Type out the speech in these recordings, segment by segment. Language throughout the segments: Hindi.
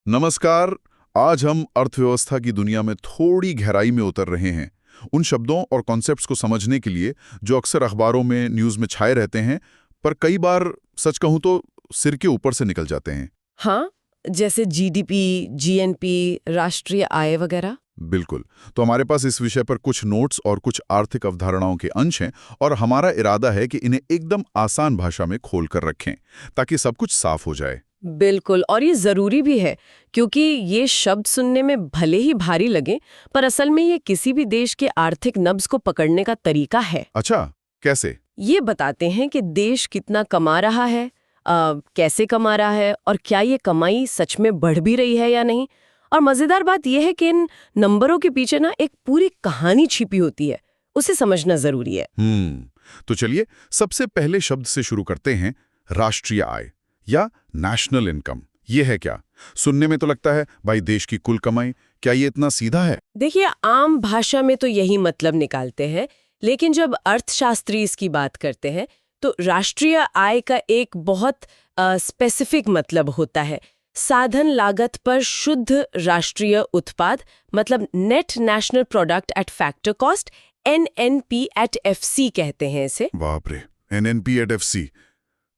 नमस्कार। आज हम अर्थव्यवस्था की दुनिया में थोड़ी गहराई में उतर रहे हैं, उन शब्दों और कॉन्सेप्ट्स को समझने के लिए जो अक्सर अखबारों में, न्यूज़ में छाए रहते हैं, पर कई बार सच कहूं तो सिर के ऊपर से निकल जाते हैं। हाँ, जैसे जीडीपी, जीएनपी, राष्ट्रीय आय वगैरह। बिल्कुल। तो हमारे पास इस विषय पर कुछ नोट्स और कुछ आर्थिक अवधारणाओं के अंश हैं, और हमारा इरादा है कि इन्हें एकदम आसान भाषा में खोल कर रखें ताकि सब कुछ साफ हो जाए। बिल्कुल, और ये जरूरी भी है क्योंकि ये शब्द सुनने में भले ही भारी लगे, पर असल में ये किसी भी देश के आर्थिक नब्ज को पकड़ने का तरीका है। अच्छा, कैसे? ये बताते हैं कि देश कितना कमा रहा है, कैसे कमा रहा है, और क्या ये कमाई सच में बढ़ भी रही है या नहीं। और मजेदार बात यह है कि इन नंबरों के पीछे ना एक पूरी कहानी छिपी होती है, उसे समझना जरूरी है। तो चलिए सबसे पहले शब्द से शुरू करते हैं, राष्ट्रीय आय या नेशनल इनकम। ये है क्या? सुनने में तो लगता है भाई देश की कुल कमाई। क्या ये इतना सीधा है? देखिए, आम भाषा में तो यही मतलब निकालते हैं, लेकिन जब अर्थशास्त्री इसकी बात करते हैं तो राष्ट्रीय आय का एक बहुत स्पेसिफिक मतलब होता है। साधन लागत पर शुद्ध राष्ट्रीय उत्पाद, मतलब net national product at factor cost, NNP at FC कहते हैं इसे। बाप रे, एनएनपी एट एफसी,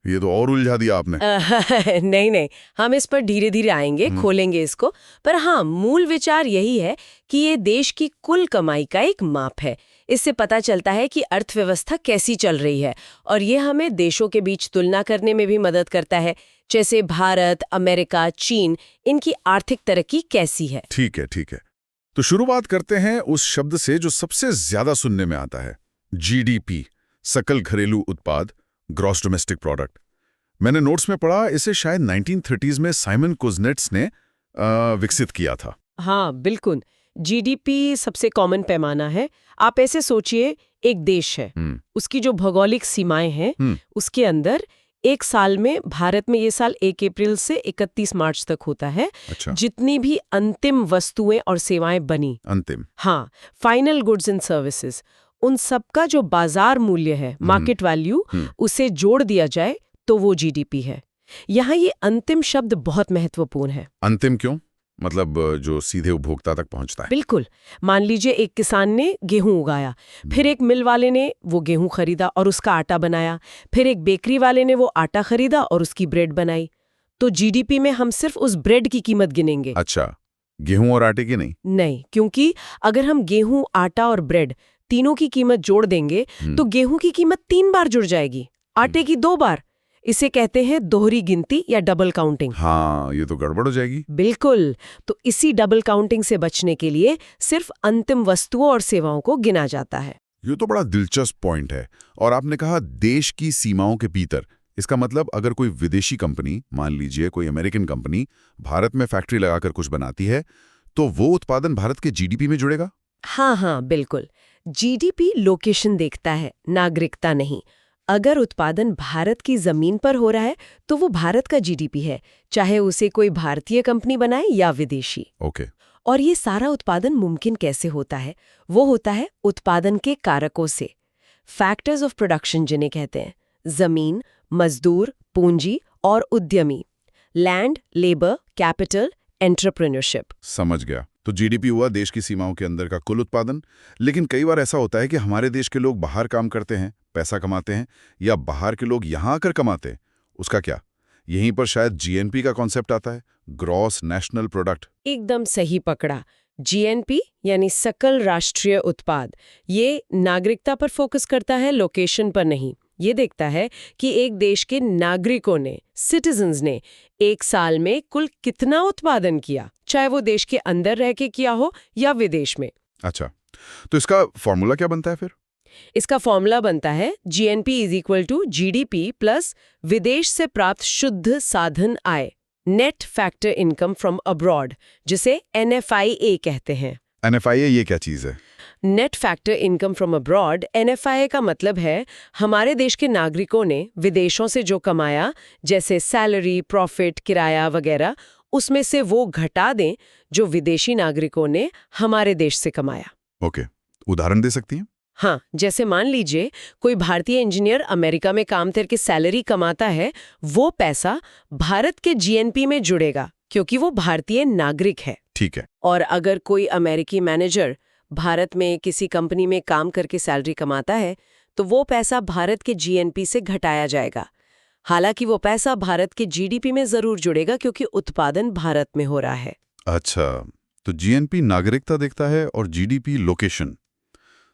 ये तो और उलझा दिया आपने। नहीं, हम इस पर धीरे धीरे आएंगे, खोलेंगे इसको। पर हाँ, मूल विचार यही है कि ये देश की कुल कमाई का एक माप है। इससे पता चलता है कि अर्थव्यवस्था कैसी चल रही है, और ये हमें देशों के बीच तुलना करने में भी मदद करता है, जैसे भारत, अमेरिका, चीन, इनकी आर्थिक तरक्की कैसी है। ठीक है। तो शुरुआत करते हैं उस शब्द से जो सबसे ज्यादा सुनने में आता है, जीडीपी, सकल घरेलू उत्पाद, ग्रॉस डोमेस्टिक प्रोडक्ट। मैंने नोट्स में पढ़ा इसे शायद 1930s में साइमन कुजनेट्स ने विकसित किया था। हाँ, बिल्कुल। जीडीपी सबसे कॉमन पैमाना है। आप ऐसे सोचिए, एक देश है, उसकी जो भौगोलिक सीमाएं हैं, उसके अंदर एक साल में, भारत में ये साल 1 अप्रैल से 31 मार्च तक होता है। अच्छा। जितनी भी अंतिम वस्तुएं और सेवाएं बनी, अंतिम, हाँ, फाइनल गुड्स एंड सर्विसेज, उन सबका जो बाजार मूल्य है, मार्केट वैल्यू, उसे जोड़ दिया जाए तो वो जीडीपी है। यहाँ ये अंतिम शब्द बहुत महत्वपूर्ण है। अंतिम क्यों? मतलब जो सीधे उपभोक्ता तक पहुंचता है। बिल्कुल। मान लीजिए एक किसान ने गेहूं उगाया, फिर एक मिल वाले ने वो गेहूं खरीदा और उसका आटा बनाया, फिर एक बेकरी वाले ने वो आटा खरीदा और उसकी ब्रेड बनाई। तो जीडीपी में हम सिर्फ उस ब्रेड की कीमत गिनेंगे। अच्छा, गेहूं और आटे की नहीं? नहीं, क्योंकि अगर हम गेहूं, आटा और ब्रेड तीनों की कीमत जोड़ देंगे तो गेहूं की कीमत 3 बार जुड़ जाएगी, आटे की 2 बार। इसे कहते हैं दोहरी गिनती या डबल काउंटिंग। हाँ, ये तो गड़बड़ हो जाएगी। बिल्कुल। तो इसी डबल काउंटिंग से बचने के लिए सिर्फ अंतिम वस्तुओं और सेवाओं को गिना जाता है। ये तो बड़ा दिलचस्प पॉइंट है। और आपने कहा देश की सीमाओं के भीतर, इसका मतलब अगर कोई विदेशी कंपनी, मान लीजिए कोई अमेरिकन कंपनी, भारत में फैक्ट्री लगाकर कुछ बनाती है, तो वो उत्पादन भारत के जीडीपी में जुड़ेगा? हाँ, बिल्कुल। जीडीपी लोकेशन देखता है, नागरिकता नहीं। अगर उत्पादन भारत की जमीन पर हो रहा है तो वो भारत का जीडीपी है, चाहे उसे कोई भारतीय कंपनी बनाए या विदेशी। ओके। और ये सारा उत्पादन मुमकिन कैसे होता है? वो होता है उत्पादन के कारकों से, फैक्टर्स ऑफ प्रोडक्शन जिन्हें कहते हैं। जमीन, मजदूर, पूंजी और उद्यमी, लैंड, लेबर, कैपिटल, एंटरप्रेन्योरशिप। समझ गया। तो जीडीपी हुआ देश की सीमाओं के अंदर का कुल उत्पादन। लेकिन कई बार ऐसा होता है कि हमारे देश के लोग बाहर काम करते हैं, पैसा कमाते हैं, या बाहर के लोग यहां आकर कमाते हैं। उसका क्या? यहीं पर शायद जीएनपी का कॉन्सेप्ट आता है, ग्रॉस नेशनल प्रोडक्ट। एकदम सही पकड़ा। जीएनपी यानी सकल राष्ट्रीय उत्पाद, ये नागरिकता पर फोकस करता है, लोकेशन पर नहीं। ये देखता है कि एक देश के नागरिकों ने, सिटीजन्स ने, एक साल में कुल कितना उत्पादन किया, चाहे वो देश के अंदर रह के किया हो या विदेश में। अच्छा, तो इसका फॉर्मूला क्या बनता है फिर? इसका फॉर्मूला बनता है GNP is equal to GDP plus विदेश से प्राप्त शुद्ध साधन आय, net factor income from abroad, जिसे एनएफआईए कहते हैं। एनएफआईए ये क्या चीज है? Net factor income from abroad, NFIA का मतलब है हमारे देश के नागरिकों ने विदेशों से जो कमाया, जैसे सैलरी, प्रॉफिट, किराया वगैरह, उसमें से वो घटा दें जो विदेशी नागरिकों ने हमारे देश से कमाया। ओके, उदाहरण दे सकती हैं? हाँ, जैसे मान लीजिए कोई भारतीय इंजीनियर अमेरिका में काम करके सैलरी कमाता है, वो पैसा भारत के जीएनपी में जुड़ेगा, क्योंकि वो भारतीय नागरिक है। ठीक है। और अगर कोई अमेरिकी मैनेजर भारत में किसी कंपनी में काम करके सैलरी कमाता है तो वो पैसा भारत के जीएनपी से घटाया जाएगा। हालांकि वो पैसा भारत के जीडीपी में जरूर जुड़ेगा क्योंकि उत्पादन भारत में हो रहा है। अच्छा, तो जीएनपी नागरिकता देखता है और जीडीपी लोकेशन।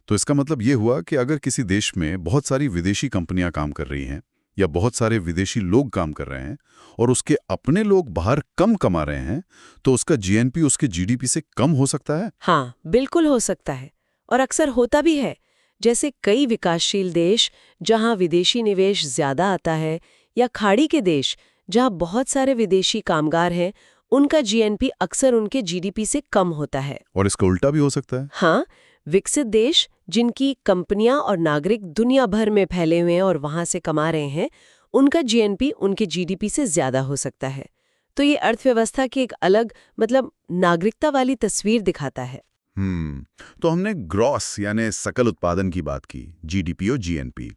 तो इसका मतलब ये हुआ कि अगर किसी देश में बहुत सारी विदेशी कंपनियां काम कर रही हैं या बहुत सारे विदेशी लोग काम कर रहे हैं और उसके अपने लोग बाहर कम कमा रहे हैं तो उसका जीएनपी उसके जीडीपी से कम हो सकता है। हाँ, बिल्कुल हो सकता है और अक्सर होता भी है। जैसे कई विकासशील देश जहां विदेशी निवेश ज्यादा आता है या खाड़ी के देश जहां बहुत सारे विदेशी कामगार हैं, उनका जीएनपी अक्सर उनके जीडीपी से कम होता है। और इसका उल्टा भी हो सकता है। हाँ, विकसित देश जिनकी कंपनियां और नागरिक दुनिया भर में फैले हुए हैं और वहां से कमा रहे हैं, उनका जीएनपी उनके जीडीपी से ज्यादा हो सकता है। तो ये अर्थव्यवस्था की एक अलग नागरिकता वाली तस्वीर दिखाता है। तो हमने ग्रॉस यानी सकल उत्पादन की बात की, जीडीपी और जीएनपी।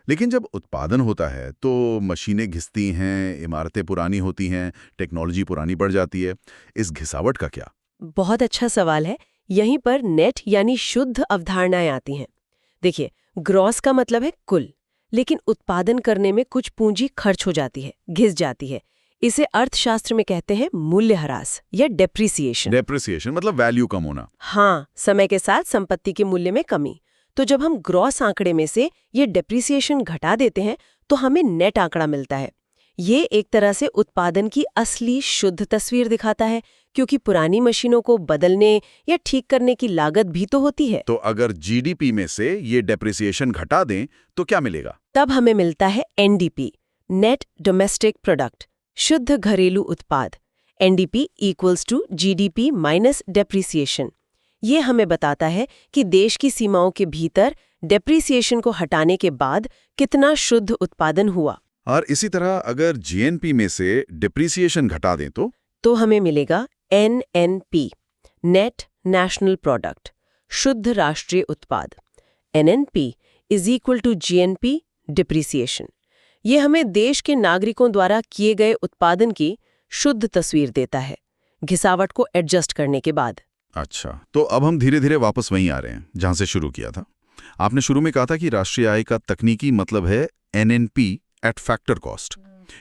लेकिन जब उत्पादन होता है तो मशीनें घिसती हैं, इमारतें पुरानी होती हैं, टेक्नोलॉजी पुरानी बढ़ जाती है। इस घिसावट का क्या? बहुत अच्छा सवाल है। यहीं पर नेट यानी शुद्ध अवधारणाएं आती हैं। देखिए, ग्रॉस का मतलब है कुल, लेकिन उत्पादन करने में कुछ पूंजी खर्च हो जाती है, घिस जाती है। इसे अर्थशास्त्र में कहते हैं मूल्यह्रास या डेप्रिसिएशन। डेप्रिसिएशन मतलब वैल्यू कम होना। हाँ, समय के साथ संपत्ति के मूल्य में कमी। तो जब हम ग्रॉस आंकड़े में से ये डेप्रिसिएशन घटा देते हैं तो हमें नेट आंकड़ा मिलता है। ये एक तरह से उत्पादन की असली शुद्ध तस्वीर दिखाता है, क्योंकि पुरानी मशीनों को बदलने या ठीक करने की लागत भी तो होती है। तो अगर जीडीपी में से ये डेप्रिसिएशन घटा दें तो क्या मिलेगा? तब हमें मिलता है एनडीपी, नेट डोमेस्टिक प्रोडक्ट, शुद्ध घरेलू उत्पाद। NDP equals to GDP minus depreciation. ये हमें बताता है कि देश की सीमाओं के भीतर डेप्रिसिएशन को हटाने के बाद कितना शुद्ध उत्पादन हुआ। और इसी तरह अगर जीएनपी में से डिप्रिसिएशन घटा दें तो हमें मिलेगा एनएनपी, नेट नेशनल प्रोडक्ट, शुद्ध राष्ट्रीय उत्पाद। NNP is equal to GNP depreciation. ये हमें देश के नागरिकों द्वारा किए गए उत्पादन की शुद्ध तस्वीर देता है, घिसावट को एडजस्ट करने के बाद। अच्छा, तो अब हम धीरे धीरे वापस वहीं आ रहे हैं जहां से शुरू किया था। आपने शुरू में कहा था कि राष्ट्रीय आय का तकनीकी मतलब है एनएनपी एट फैक्टर कॉस्ट।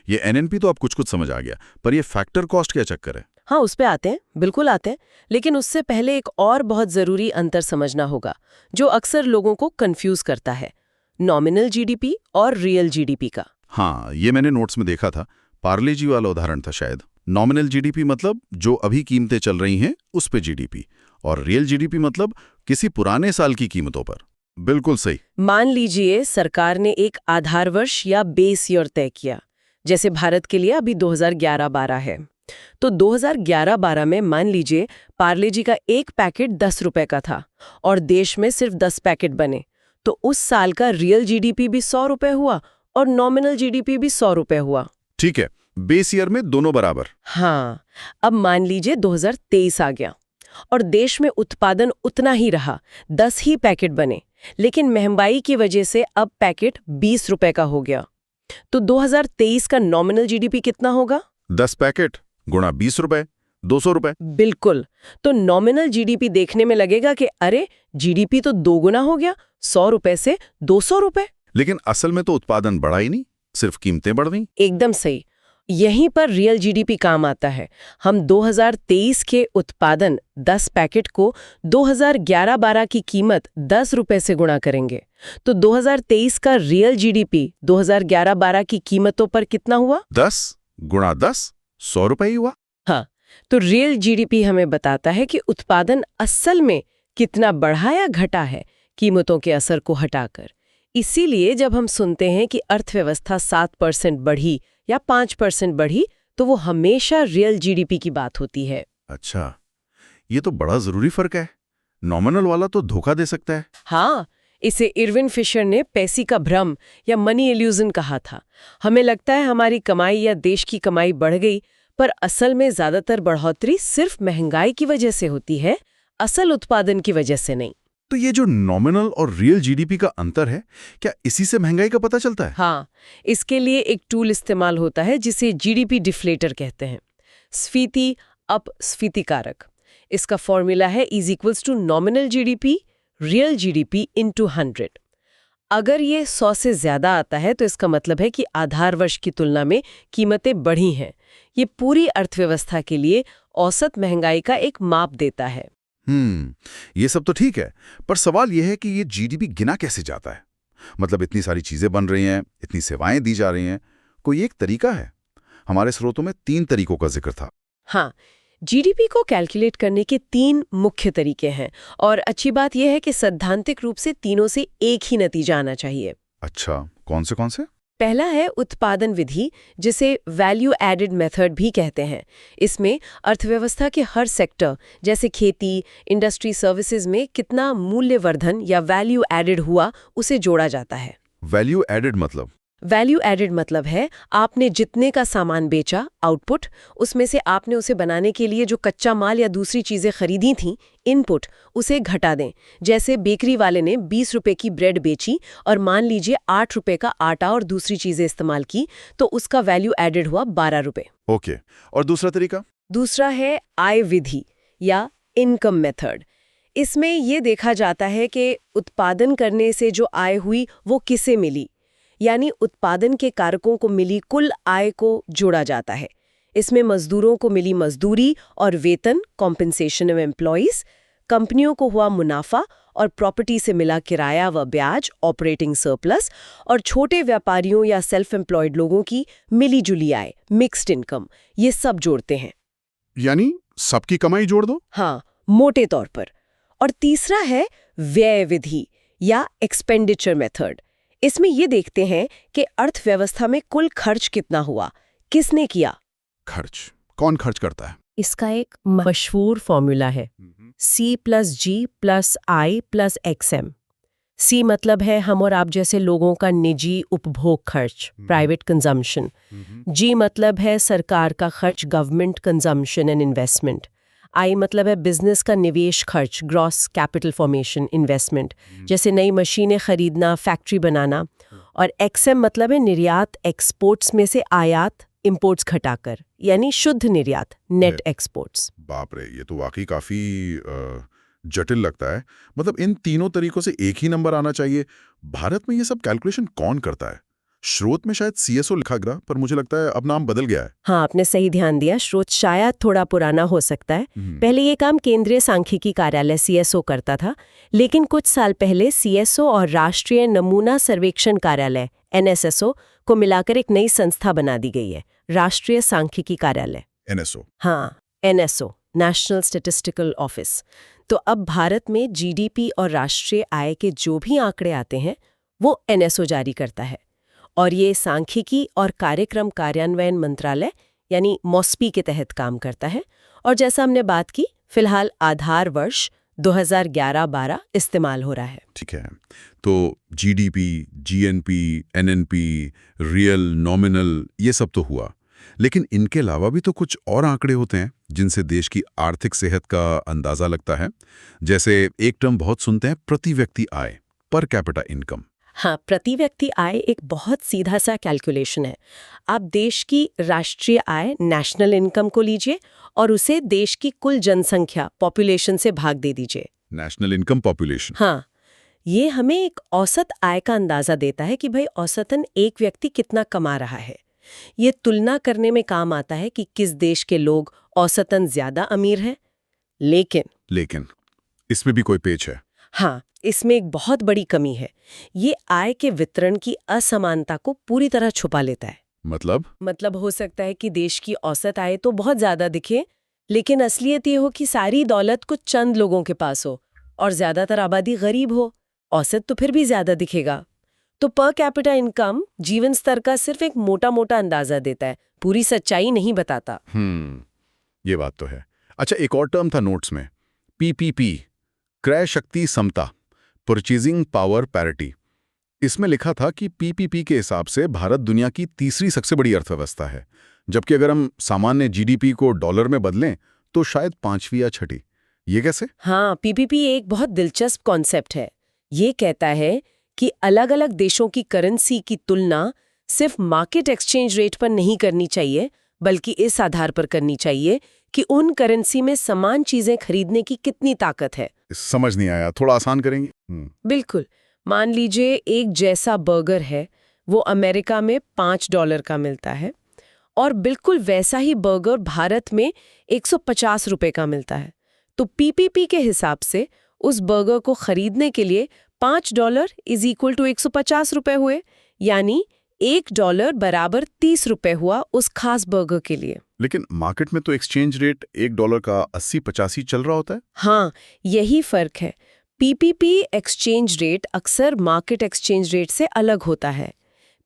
ये एनएनपी तो आप कुछ समझ आ गया, पर ये फैक्टर कॉस्ट क्या चक्कर है? हाँ, उस पे आते हैं, बिल्कुल आते हैं। लेकिन उससे पहले एक और बहुत जरूरी अंतर समझना होगा जो अक्सर लोगों को कंफ्यूज करता है, नॉमिनल जीडीपी और रियल जीडीपी का। हाँ, ये मैंने नोट्स में देखा था। पार्ले जी वाला उदाहरण था शायद। नॉमिनल जीडीपी मतलब जो अभी कीमतें चल रही हैं उस पे जीडीपी, और रियल जीडीपी मतलब किसी पुराने साल की कीमतों पर। बिल्कुल सही। मान लीजिए सरकार ने एक आधार वर्ष या बेस ईयर तय किया, जैसे भारत के लिए अभी 2011-12 है। तो 2011-12 में मान लीजिए पार्ले जी का एक पैकेट 10 रुपए का था और देश में सिर्फ 10 पैकेट बने, तो उस साल का रियल जीडीपी भी 100 रुपए हुआ और नॉमिनल जीडीपी भी 100 रुपए हुआ। ठीक है, बेस ईयर में दोनों बराबर। हाँ, अब मान लीजिए 2023 आ गया और देश में उत्पादन उतना ही रहा, 10 ही पैकेट बने, लेकिन महंगाई की वजह से अब पैकेट 20 रुपए का हो गया। तो 2023 का नॉमिनल जीडीपी कितना होगा? 10 पैकेट गुणा 20 रुपए, 200 रुपए। बिल्कुल। तो नॉमिनल जीडीपी देखने में लगेगा कि अरे जीडीपी तो 2 गुना हो गया, 100 रुपए से 200 रुपए। लेकिन असल में तो उत्पादन बढ़ा ही नहीं, सिर्फ कीमतें बढ़ गईं। एकदम सही। यहीं पर रियल जीडीपी काम आता है। हम 2023 के उत्पादन 10 पैकेट को 2011-12 की कीमत 10 रुपए से गुणा करेंगे, तो 2023 का रियल जीडीपी 2011-12 की कीमतों पर कितना हुआ? 10 गुणा 10, 100 रुपए ही हुआ। हाँ, तो रियल जीडीपी हमें बताता है कि उत्पादन असल में कितना बढ़ा या घटा है, कीमतों के असर को हटाकर। इसीलिए जब हम सुनते हैं कि अर्थव्यवस्था 7% बढ़ी या 5% बढ़ी, तो वो हमेशा रियल जीडीपी की बात होती है। अच्छा, ये तो बड़ा जरूरी फर्क है। नॉमिनल वाला तो धोखा दे सकता है। हाँ, इसे इरविन फिशर ने पैसे का भ्रम या मनी इल्यूजन कहा था। हमें लगता है हमारी कमाई या देश की कमाई बढ़ गई, पर असल में ज्यादातर बढ़ोतरी सिर्फ महंगाई की वजह से होती है, असल उत्पादन की वजह से नहीं। तो ये जो नॉमिनल और रियल जीडीपी का अंतर है, क्या इसी से महंगाई का पता चलता है? हाँ, इसके लिए एक टूल इस्तेमाल होता है जिसे जीडीपी डिफ्लेटर कहते हैं। स्फीति अपस्फीति कारक। इसका फॉर्मूला है = नॉमिनल जीडीपी रियल जीडीपी × 100। अगर ये 100 से ज्यादा आता है तो इसका मतलब है कि आधार वर्ष की तुलना में कीमतें बढ़ी हैं। ये पूरी अर्थव्यवस्था के लिए औसत महंगाई का एक माप देता है। ये सब तो ठीक है, पर सवाल यह है कि ये जीडीपी गिना कैसे जाता है? मतलब इतनी सारी चीजें बन रही हैं, इतनी सेवाएं दी जा रही हैं, कोई एक तरीका है? हमारे स्रोतों में 3 तरीकों का जिक्र था। हाँ, जीडीपी को कैलकुलेट करने के 3 मुख्य तरीके हैं और अच्छी बात यह है कि सैद्धांतिक रूप से तीनों से एक ही नतीजा आना चाहिए। अच्छा, कौन से? पहला है उत्पादन विधि, जिसे वैल्यू एडेड मेथड भी कहते हैं। इसमें अर्थव्यवस्था के हर सेक्टर जैसे खेती, इंडस्ट्री, सर्विसेज में कितना मूल्यवर्धन या वैल्यू एडेड हुआ उसे जोड़ा जाता है। वैल्यू एडेड मतलब? वैल्यू एडेड मतलब है आपने जितने का सामान बेचा, आउटपुट, उसमें से आपने उसे बनाने के लिए जो कच्चा माल या दूसरी चीजें खरीदी थीं, इनपुट, उसे घटा दें। जैसे बेकरी वाले ने 20 रुपए की ब्रेड बेची और मान लीजिए 8 रुपए का आटा और दूसरी चीजें इस्तेमाल की, तो उसका वैल्यू एडेड हुआ 12 रुपए। ओके, और दूसरा तरीका? दूसरा है आय विधि या इनकम मेथड। इसमें यह देखा जाता है कि उत्पादन करने से जो आय हुई वो किसे मिली, यानी उत्पादन के कारकों को मिली कुल आय को जोड़ा जाता है। इसमें मजदूरों को मिली मजदूरी और वेतन, कॉम्पेंसेशन ऑफ एम्प्लॉइज, कंपनियों को हुआ मुनाफा और प्रॉपर्टी से मिला किराया व ब्याज, ऑपरेटिंग सरप्लस, और छोटे व्यापारियों या सेल्फ एम्प्लॉयड लोगों की मिली जुली आय, मिक्स्ड इनकम, ये सब जोड़ते हैं। यानी सबकी कमाई जोड़ दो? हाँ, मोटे तौर पर। और तीसरा है व्यय विधि या एक्सपेंडिचर मेथड। इसमें ये देखते हैं कि अर्थव्यवस्था में कुल खर्च कितना हुआ, किसने किया। खर्च कौन खर्च करता है? इसका एक मशहूर फॉर्मूला है C+G+I+XM। C मतलब है हम और आप जैसे लोगों का निजी उपभोग खर्च, प्राइवेट कंजम्पशन। G मतलब है सरकार का खर्च, government consumption and investment. I मतलब है बिजनेस का निवेश खर्च, ग्रॉस कैपिटल फॉर्मेशन, इन्वेस्टमेंट, जैसे नई मशीनें खरीदना, फैक्ट्री बनाना। और XM मतलब है निर्यात, एक्सपोर्ट्स में से आयात, इंपोर्ट्स घटाकर, यानी शुद्ध निर्यात, नेट एक्सपोर्ट्स। बाप रे, ये तो वाकई काफी जटिल लगता है। मतलब इन तीनों तरीकों से एक ही नंबर आना चाहिए। भारत में ये सब कैलकुलेशन कौन करता है? स्रोत में शायद CSO लिखा गया, पर मुझे लगता है अब नाम बदल गया है। हाँ, आपने सही ध्यान दिया। स्रोत शायद थोड़ा पुराना हो सकता है। पहले ये काम केंद्रीय सांख्यिकी कार्यालय CSO करता था, लेकिन कुछ साल पहले CSO और राष्ट्रीय नमूना सर्वेक्षण कार्यालय NSSO को मिलाकर एक नई संस्था बना दी गई है, राष्ट्रीय सांख्यिकी कार्यालय NSO। हाँ, NSO, नेशनल स्टैटिस्टिकल ऑफिस। तो अब भारत में GDP और राष्ट्रीय आय के जो भी आंकड़े आते हैं वो NSO जारी करता है, और ये सांख्यिकी और कार्यक्रम कार्यान्वयन मंत्रालय यानी MOSPI के तहत काम करता है। और जैसा हमने बात की, फिलहाल आधार वर्ष 2011-12 इस्तेमाल हो रहा है। ठीक है, तो GDP, GNP, NNP, real, nominal, ये सब तो हुआ, लेकिन इनके अलावा भी तो कुछ और आंकड़े होते हैं जिनसे देश की आर्थिक सेहत का अंदाजा लगता है। जैसे एक टर्म बहुत सुनते हैं, प्रति व्यक्ति आय, पर कैपिटा इनकम। हाँ, प्रति व्यक्ति आय एक बहुत सीधा सा कैलकुलेशन है। आप देश की राष्ट्रीय आय, नेशनल इनकम को लीजिए और उसे देश की कुल जनसंख्या, पॉपुलेशन से भाग दे दीजिए। National income population. हाँ, ये हमें एक औसत आय का अंदाजा देता है कि भाई औसतन एक व्यक्ति कितना कमा रहा है। ये तुलना करने में काम आता है कि किस देश के लोग औसतन ज्यादा अमीर हैं। लेकिन इसमें भी कोई पेच है। हाँ, इसमें एक बहुत बड़ी कमी है। ये आय के वितरण की असमानता को पूरी तरह छुपा लेता है। मतलब हो सकता है कि देश की औसत आय तो बहुत ज्यादा दिखे, लेकिन असलियत ये हो कि सारी दौलत कुछ चंद लोगों के पास हो और ज्यादातर आबादी गरीब हो। औसत तो फिर भी ज्यादा दिखेगा। तो पर कैपिटा इनकम जीवन स्तर का सिर्फ एक मोटा मोटा अंदाजा देता है, पूरी सच्चाई नहीं बताता। ये बात तो है। अच्छा, एक और टर्म था नोट्स में, PPP, क्रय शक्ति समता, परचेजिंग पावर पैरिटी। इसमें लिखा था कि PPP के हिसाब से भारत दुनिया की तीसरी सबसे बड़ी अर्थव्यवस्था है, जबकि अगर हम सामान्य GDP को डॉलर में बदलें तो शायद 5वीं या 6ठी। ये कैसे? हाँ, PPP एक बहुत दिलचस्प कॉन्सेप्ट है। ये कहता है कि अलग अलग देशों की करेंसी की तुलना सिर्फ मार्केट एक्सचेंज रेट पर नहीं करनी चाहिए, बल्कि इस आधार पर करनी चाहिए कि उन करेंसी में समान चीजें खरीदने की कितनी ताकत है। समझ नहीं आया, थोड़ा आसान करेंगे? बिल्कुल। मान लीजिए एक जैसा बर्गर है, वो अमेरिका में $5 का मिलता है और बिल्कुल वैसा ही बर्गर भारत में 150 रुपए का मिलता है। तो पीपीपी के हिसाब से उस बर्गर को खरीदने के लिए $5 = 150 रुपए हुए, यानी $1 बराबर 30 रुपए हुआ उस खास बर्गर के लिए। लेकिन मार्केट में तो एक्सचेंज रेट $1 का 80-85 चल रहा होता है। हाँ, यही फर्क है। पीपीपी एक्सचेंज रेट अक्सर मार्केट एक्सचेंज रेट से अलग होता है।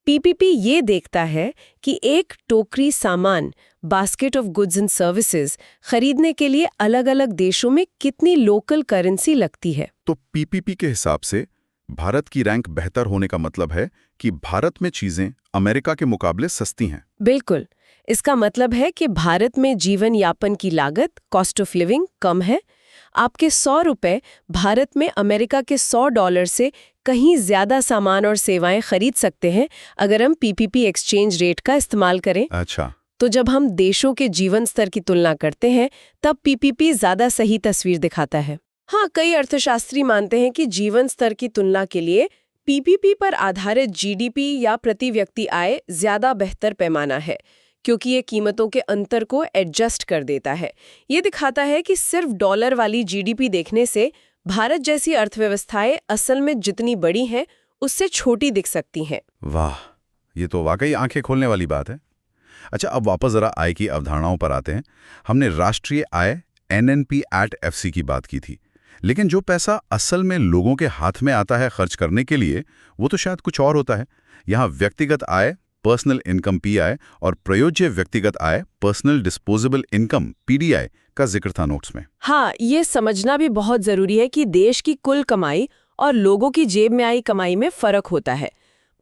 पीपीपी ये देखता है कि एक टोकरी सामान, basket of goods and services, खरीदने के लिए अलग-अलग देशों में कितनी लोकल करेंसी लगती है। तो पीपीपी के हिसाब से भारत की रैंक बेहतर होने का मतलब है कि भारत में चीजें अमेरिका के मुकाबले सस्ती हैं। बिल्कुल। इसका मतलब है कि भारत में जीवन यापन की लागत, कॉस्ट ऑफ लिविंग, कम है। आपके 100 रुपए भारत में अमेरिका के $100 से कहीं ज्यादा सामान और सेवाएं खरीद सकते हैं अगर हम पीपीपी एक्सचेंज रेट का इस्तेमाल करें। अच्छा। तो जब हम देशों के जीवन स्तर की तुलना करते हैं, तब पीपीपी ज्यादा सही तस्वीर दिखाता है। हाँ, कई अर्थशास्त्री मानते हैं कि जीवन स्तर की तुलना के लिए पीपीपी पर आधारित जीडीपी या प्रति व्यक्ति आय ज्यादा बेहतर पैमाना है, क्योंकि ये कीमतों के अंतर को एडजस्ट कर देता है। ये दिखाता है कि सिर्फ डॉलर वाली जीडीपी देखने से भारत जैसी अर्थव्यवस्थाएं असल में जितनी बड़ी हैं, उससे छोटी दिख सकती हैं। वाह, ये तो वाकई आंखें खोलने वाली बात है। अच्छा, अब वापस जरा आय की अवधारणाओं पर आते हैं। हमने राष्ट्रीय आय NNP@FC की बात की थी, लेकिन जो पैसा असल में लोगों के हाथ में आता है खर्च करने के लिए, वो तो शायद कुछ और होता है। यहाँ व्यक्तिगत आय, पर्सनल इनकम PI, और प्रयोज्य व्यक्तिगत आय, पर्सनल डिस्पोजेबल इनकम PDI का जिक्र था नोट्स में। हाँ, ये समझना भी बहुत जरूरी है कि देश की कुल कमाई और लोगों की जेब में आई कमाई में फर्क होता है।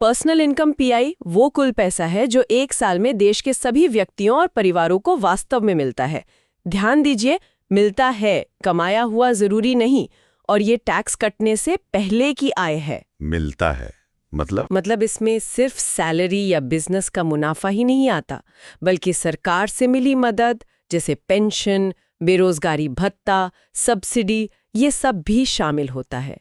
पर्सनल इनकम PI वो कुल पैसा है जो एक साल में देश के सभी व्यक्तियों और परिवारों को वास्तव में मिलता है। ध्यान दीजिए, मिलता है, कमाया हुआ जरूरी नहीं, और ये टैक्स कटने से पहले की आय है। मिलता है मतलब इसमें सिर्फ सैलरी या बिजनेस का मुनाफा ही नहीं आता, बल्कि सरकार से मिली मदद जैसे पेंशन, बेरोजगारी भत्ता, सब्सिडी, ये सब भी शामिल होता है।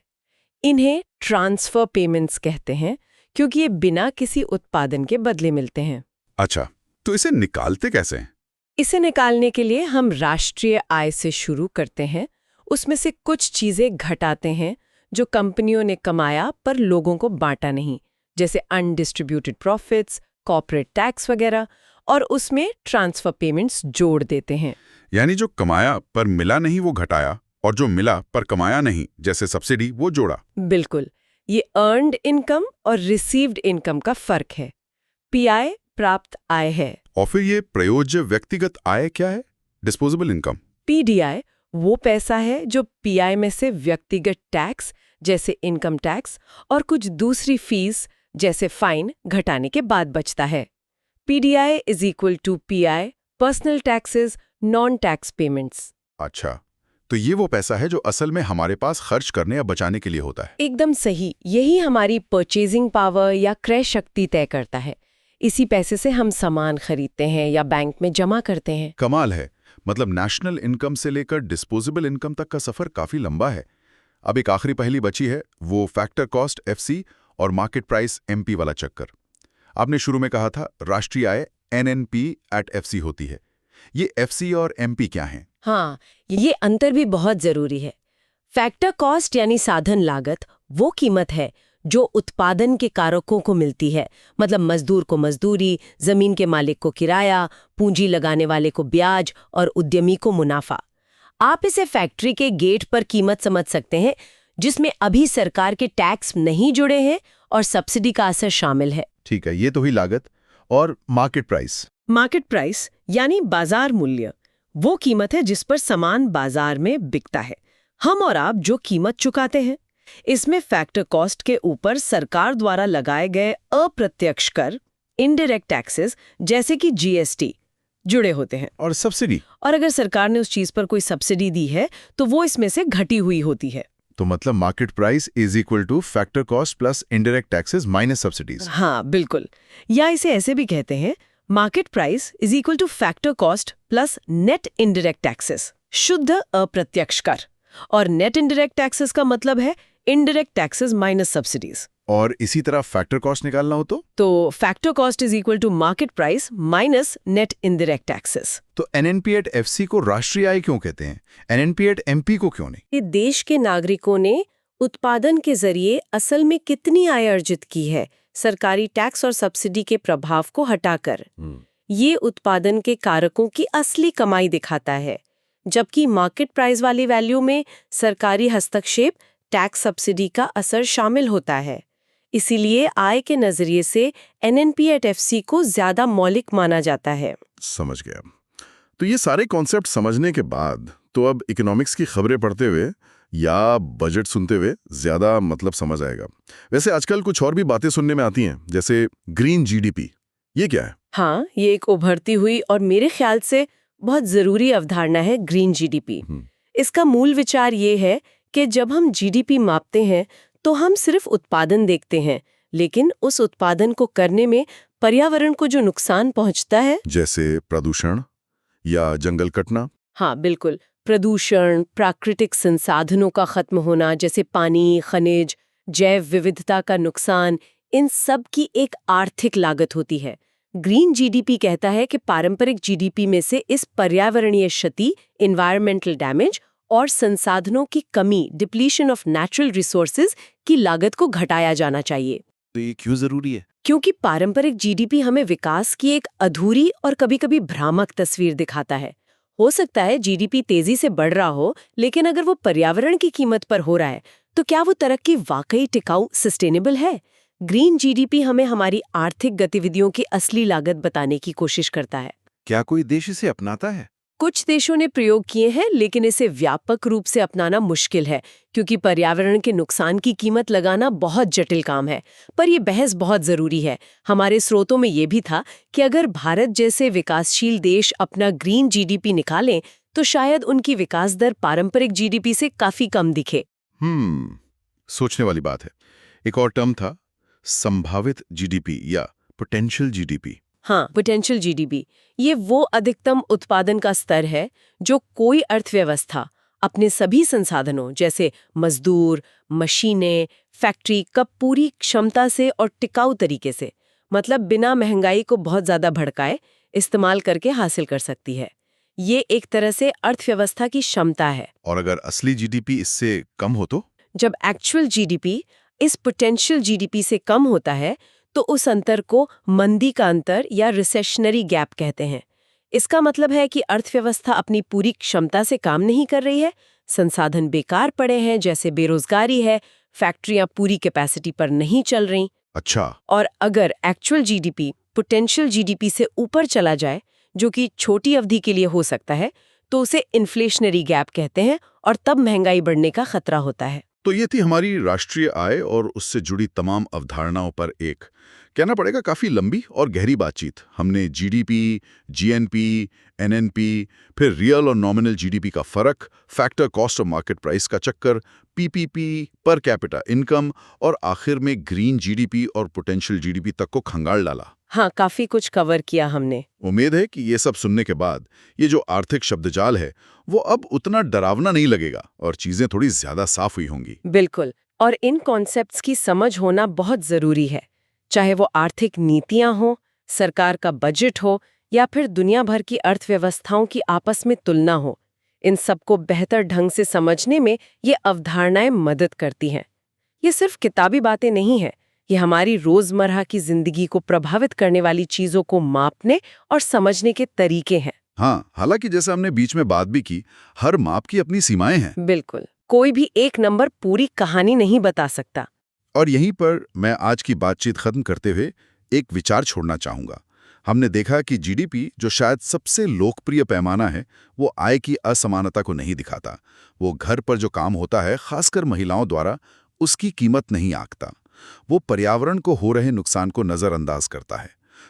इन्हें ट्रांसफर पेमेंट्स कहते हैं, क्योंकि ये बिना किसी उत्पादन के बदले मिलते हैं। अच्छा, तो इसे निकालते कैसे हैं? इसे निकालने के लिए हम राष्ट्रीय आय से शुरू करते हैं, उसमें से कुछ चीजें घटाते हैं जो कंपनियों ने कमाया पर लोगों को बांटा नहीं, जैसे अनडिस्ट्रीब्यूटेड प्रॉफिट्स, कॉर्पोरेट टैक्स वगैरह, और उसमें ट्रांसफर पेमेंट्स जोड़ देते हैं। यानी जो कमाया पर मिला नहीं वो घटाया, और जो मिला पर कमाया नहीं जैसे सब्सिडी वो जोड़ा। बिल्कुल, ये अर्न्ड इनकम और रिसीव्ड इनकम का फर्क है। PI प्राप्त आय है। और फिर ये प्रयोज्य व्यक्तिगत आय क्या है? Disposable income. PDI वो पैसा है जो PI में से व्यक्तिगत टैक्स जैसे इनकम टैक्स और कुछ दूसरी फीस जैसे फाइन घटाने के बाद बचता है। PDI = PI, personal taxes, non tax payments. अच्छा, तो ये वो पैसा है जो असल में हमारे पास खर्च करने या बचाने के लिए होता है। एकदम सही, यही हमारी परचेजिंग पावर या क्रय शक्ति तय करता है। इसी पैसे से हम सामान खरीदते हैं या बैंक में जमा करते हैं। कमाल है, मतलब नेशनल इनकम से लेकर डिस्पोजेबल इनकम तक का सफर काफी लंबा है। अब एक आखिरी पहेली बची है, वो फैक्टर कॉस्ट FC और मार्केट प्राइस MP वाला चक्कर। आपने शुरू में कहा था राष्ट्रीय आय NNP@FC होती है। ये FC और MP क्या हैं? हाँ, ये अंतर भी बहुत जरूरी है। फैक्टर कॉस्ट यानी साधन लागत वो कीमत है जो उत्पादन के कारकों को मिलती है, मतलब मजदूर को मजदूरी, जमीन के मालिक को किराया, पूंजी लगाने वाले को ब्याज और उद्यमी को मुनाफा। आप इसे फैक्ट्री के गेट पर कीमत समझ सकते हैं, जिसमें अभी सरकार के टैक्स नहीं जुड़े हैं और सब्सिडी का असर शामिल है। ठीक है, ये तो ही लागत। और मार्केट प्राइस? मार्केट प्राइस यानी बाजार मूल्य वो कीमत है जिस पर सामान बाजार में बिकता है, हम और आप जो कीमत चुकाते हैं। इसमें फैक्टर कॉस्ट के ऊपर सरकार द्वारा लगाए गए अप्रत्यक्ष कर, इनडायरेक्ट टैक्सेस जैसे कि GST जुड़े होते हैं। और सब्सिडी? और अगर सरकार ने उस चीज पर कोई सब्सिडी दी है तो वो इसमें से घटी हुई होती है। तो मतलब market price = factor cost plus indirect taxes minus subsidies. हाँ, बिल्कुल। या इसे ऐसे भी कहते हैं, market price is equal two factor cost plus net indirect taxes, शुद्ध अप्रत्यक्ष कर। और नेट इनडायरेक्ट टैक्सेस का मतलब है इनडायरेक्ट टैक्सेस माइनस सब्सिडीज। और इसी तरह फैक्टर कॉस्ट निकालना हो तो factor cost is equal to market price minus net indirect taxes. तो NNP@FC को राष्ट्रीय आय क्यों कहते हैं, NNP@MP को क्यों नहीं? ये देश के नागरिकों ने उत्पादन के जरिए असल में कितनी आय अर्जित की है, सरकारी टैक्स और सब्सिडी के प्रभाव को हटाकर। ये उत्पादन के कारकों की असली कमाई दिखाता है, जबकि मार्केट प्राइस वाली वैल्यू में सरकारी हस्तक्षेप, टैक्स, सब्सिडी का असर शामिल होता है। इसीलिए आय के नजरिए से NNP@FC को ज्यादा मौलिक माना जाता है। समझ गया। तो ये सारे कॉन्सेप्ट समझने के बाद तो अब इकोनॉमिक्स की खबरें पढ़ते हुए या बजट सुनते हुए ज्यादा मतलब समझ आएगा। वैसे आजकल कुछ और भी बातें सुनने में आती हैं, जैसे ग्रीन GDP। ये क्या है? हाँ, ये एक उभरती हुई और मेरे ख्याल से बहुत जरूरी अवधारणा है, ग्रीन GDP। इसका मूल विचार ये है कि जब हम GDP मापते हैं तो हम सिर्फ उत्पादन देखते हैं, लेकिन उस उत्पादन को करने में पर्यावरण को जो नुकसान पहुंचता है, जैसे प्रदूषण या जंगल कटना। हाँ बिल्कुल, प्रदूषण, प्राकृतिक संसाधनों का खत्म होना जैसे पानी, खनिज, जैव विविधता का नुकसान, इन सब की एक आर्थिक लागत होती है। ग्रीन GDP कहता है कि पारंपरिक GDP में से इस पर्यावरणीय क्षति, इन्वायरमेंटल डैमेज और संसाधनों की कमी, डिप्लीशन ऑफ नेचुरल रिसोर्सेज की लागत को घटाया जाना चाहिए। तो ये क्यों जरूरी है? क्योंकि पारंपरिक GDP हमें विकास की एक अधूरी और कभी-कभी भ्रामक तस्वीर दिखाता है। हो सकता है GDP तेजी से बढ़ रहा हो, लेकिन अगर वो पर्यावरण की कीमत पर हो रहा है, तो क्या वो तरक्की वाकई टिकाऊ, सस्टेनेबल है? ग्रीन GDP हमें हमारी आर्थिक गतिविधियों की असली लागत बताने की कोशिश करता है। क्या कोई देश इसे अपनाता है? कुछ देशों ने प्रयोग किए हैं, लेकिन इसे व्यापक रूप से अपनाना मुश्किल है, क्योंकि पर्यावरण के नुकसान की कीमत लगाना बहुत जटिल काम है। पर यह बहस बहुत जरूरी है। हमारे स्रोतों में यह भी था कि अगर भारत जैसे विकासशील देश अपना ग्रीन GDP निकालें, तो शायद उनकी विकास दर पारंपरिक GDP से काफी कम दिखे। सोचने वाली बात है। एक और टर्म था, संभावित GDP या पोटेंशियल GDP। हाँ, पोटेंशियल GDP, ये वो अधिकतम उत्पादन का स्तर है जो कोई अर्थव्यवस्था अपने सभी संसाधनों जैसे मजदूर, मशीनें, फैक्ट्री का पूरी क्षमता से और टिकाऊ तरीके से, मतलब बिना महंगाई को बहुत ज्यादा भड़काए, इस्तेमाल करके हासिल कर सकती है। ये एक तरह से अर्थव्यवस्था की क्षमता है। और अगर असली GDP इससे कम हो तो? जब एक्चुअल GDP इस पोटेंशियल GDP से कम होता है, तो उस अंतर को मंदी का अंतर या रिसेशनरी गैप कहते हैं। इसका मतलब है कि अर्थव्यवस्था अपनी पूरी क्षमता से काम नहीं कर रही है, संसाधन बेकार पड़े हैं जैसे बेरोजगारी है, फैक्ट्रियां पूरी कैपेसिटी पर नहीं चल रही। अच्छा। और अगर एक्चुअल GDP पोटेंशियल GDP से ऊपर चला जाए, जो कि छोटी अवधि के लिए हो सकता है, तो उसे इन्फ्लेशनरी गैप कहते हैं और तब महंगाई बढ़ने का खतरा होता है। तो ये थी हमारी राष्ट्रीय आय और उससे जुड़ी तमाम अवधारणाओं पर एक, कहना पड़ेगा, काफी लंबी और गहरी बातचीत। हमने GDP, GNP, NNP, फिर रियल और नॉमिनल GDP का फर्क, फैक्टर कॉस्ट और मार्केट प्राइस का चक्कर, PPP, पर कैपिटा इनकम और आखिर में ग्रीन GDP और पोटेंशियल GDP तक को खंगाल डाला। हाँ, काफी कुछ कवर किया हमने। उम्मीद है कि ये सब सुनने के बाद ये जो आर्थिक शब्दजाल है वो अब उतना डरावना नहीं लगेगा और चीजें थोड़ी ज्यादा साफ हुई होंगी। बिल्कुल, और इन कॉन्सेप्ट्स की समझ होना बहुत जरूरी है, चाहे वो आर्थिक नीतियां हो, सरकार का बजट हो या फिर दुनिया भर की अर्थव्यवस्थाओं की आपस में तुलना हो। इन सबको बेहतर ढंग से समझने में ये अवधारणाएं मदद करती हैं। ये सिर्फ किताबी बातें नहीं हैं, ये हमारी रोजमर्रा की जिंदगी को प्रभावित करने वाली चीजों को मापने और समझने के तरीके हैं। हाँ, हालांकि जैसा हमने बीच में बात भी की, हर माप की अपनी सीमाएं हैं। बिल्कुल, कोई भी एक नंबर पूरी कहानी नहीं बता सकता। और यहीं पर मैं आज की बातचीत खत्म करते हुए एक विचार छोड़ना चाहूंगा। हमने देखा कि GDP, जो शायद सबसे लोकप्रिय पैमाना है, वो आय की असमानता को नहीं दिखाता। वो घर पर जो काम होता है, खासकर महिलाओं द्वारा, उसकी कीमत नहीं आंकता। वो पर्यावरण को हो रहे नुकसान को नजरअंदाज करता है।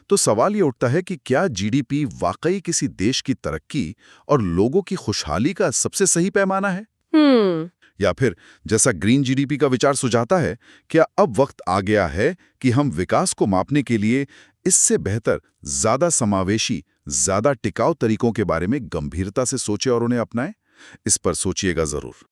तो सवाल ये उठता है कि क्या GDP वाकई किसी देश की तरक्की और लोगों की खुशहाली का सबसे सही पैमाना है? या फिर जैसा ग्रीन GDP का विचार सुझाता है, क्या अब वक्त आ गया है कि हम विकास को मापने के लिए इससे बेहतर, ज्यादा समावेशी, ज्यादा टिकाऊ तरीकों के बारे में गंभीरता से सोचे और उन्हें अपनाएं। इस पर सोचिएगा जरूर।